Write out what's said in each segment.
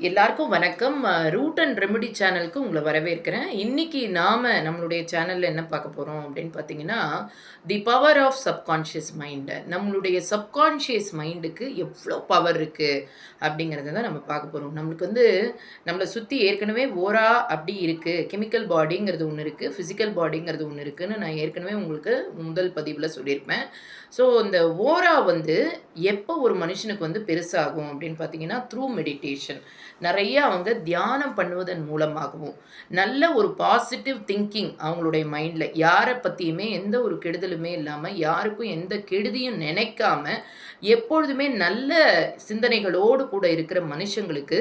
எல்லாருக்கும் வணக்கம். Root and remedy சேனலுக்கு உங்கள வரவேற்கிறேன். இன்னைக்கு நம்மளுடைய சேனல்ல என்ன பார்க்க போறோம் அப்படின்னு பார்த்தீங்கன்னா, the power of subconscious mind. நம்மளுடைய சப்கான்ஷியஸ் மைண்டுக்கு எவ்வளோ பவர் இருக்கு அப்படிங்கிறத தான் நம்ம பார்க்க போறோம். நம்மள சுத்தி ஏற்கனவே ஓரா அப்படி இருக்கு. கெமிக்கல் பாடிங்கிறது ஒண்ணு இருக்கு. பிசிக்கல் பாடிங்கிறது ஒண்ணு இருக்குன்னு நான் ஏற்கனவே உங்களுக்கு முதல் பதிவுல சொல்லியிருப்பேன். ஸோ இந்த ஓரா எப்போ ஒரு மனுஷனுக்கு பெருசாகும் அப்படின்னு பார்த்தீங்கன்னா, த்ரூ மெடிடேஷன். நிறைய அவங்க தியானம் பண்ணுவதன் மூலமாகவும், நல்ல ஒரு பாசிட்டிவ் திங்கிங் அவங்களுடைய மைண்டில் யாரை பற்றியுமே எந்த ஒரு கெடுதலுமே இல்லாமல், யாருக்கும் எந்த கெடுதியும் நினைக்காம, எப்பொழுதுமே நல்ல சிந்தனைகளோடு கூட இருக்கிற மனுஷங்களுக்கு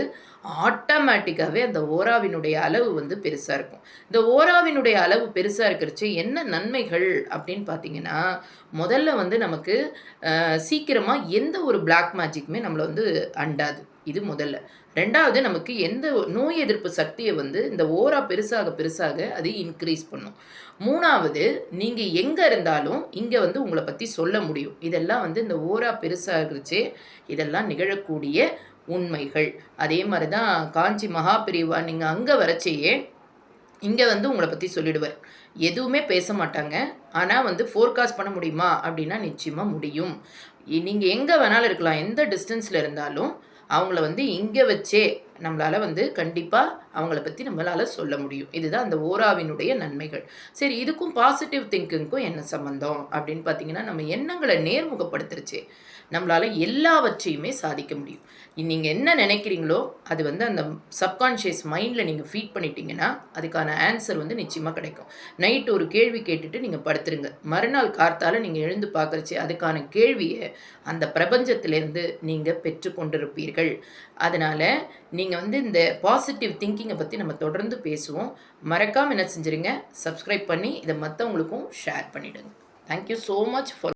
ஆட்டோமேட்டிக்காகவே அந்த ஓராவினுடைய அளவு பெருசாக இருக்கும். இந்த ஓராவினுடைய அளவு பெருசாக இருக்கிறச்சு என்ன நன்மைகள் அப்படின்னு பார்த்தீங்கன்னா, முதல்ல நமக்கு சீக்கிரமாக எந்த ஒரு பிளாக் மேஜிக்குமே நம்மளை அண்டாது. இது முதல்ல. 2வது நமக்கு எந்த நோய் எதிர்ப்பு சக்தியை இந்த ஓரா பெருசாக பெருசாக அது இன்க்ரீஸ் பண்ணும். 3வது நீங்க எங்க இருந்தாலும் இங்க உங்கள பத்தி சொல்ல முடியும். இதெல்லாம் இந்த ஓரா பெருசாகிருச்சே இதெல்லாம் நிகழக்கூடிய உண்மைகள். அதே மாரி தான் காஞ்சி மகாபெரிவா நீங்க அங்க வரச்சேயே இங்க உங்கள பத்தி சொல்லிடுவார். எதுவுமே பேச மாட்டாங்க. ஆனா ஃபோர்காஸ்ட் பண்ண முடியுமா அப்படின்னா நிச்சயமா முடியும். நீங்க எங்க வேணாலும் இருக்கலாம். எந்த டிஸ்டன்ஸ்ல இருந்தாலும் அவங்கள இங்க வச்சே நம்மளால கண்டிப்பா அவங்கள பத்தி நம்மளால சொல்ல முடியும். இதுதான் அந்த ஓராவினுடைய நன்மைகள். சரி, இதுக்கும் பாசிட்டிவ் திங்கிங்க்கும் என்ன சம்பந்தம் அப்படின்னு பார்த்தீங்கன்னா, நம்ம எண்ணங்கள நேர்முகப்படுத்துறச்சே நம்மளால எல்லாவற்றையுமே சாதிக்க முடியும். நீங்க என்ன நினைக்கிறீங்களோ அது அந்த சப்கான்ஷியஸ் மைண்ட்ல நீங்க ஃபீட் பண்ணிட்டீங்கன்னா, அதுக்கான ஆன்சர் நிச்சயமா கிடைக்கும். நைட் ஒரு கேள்வி கேட்டுட்டு நீங்க படுத்துருங்க. மறுநாள் கார்த்தால நீங்க எழுந்து பார்க்கறச்சே அதுக்கான கேள்விய அந்த பிரபஞ்சத்திலிருந்து நீங்க பெற்றுக்கொண்டிருப்பீர்கள். அதனால நீங்க இந்த பாசிட்டிவ் திங்கிங்கை பற்றி நம்ம தொடர்ந்து பேசுவோம். மறக்காமல் என்ன செஞ்சுருங்க, சப்ஸ்கிரைப் பண்ணி இதை மற்றவங்களுக்கும் ஷேர் பண்ணிவிடுங்க. Thank you so much for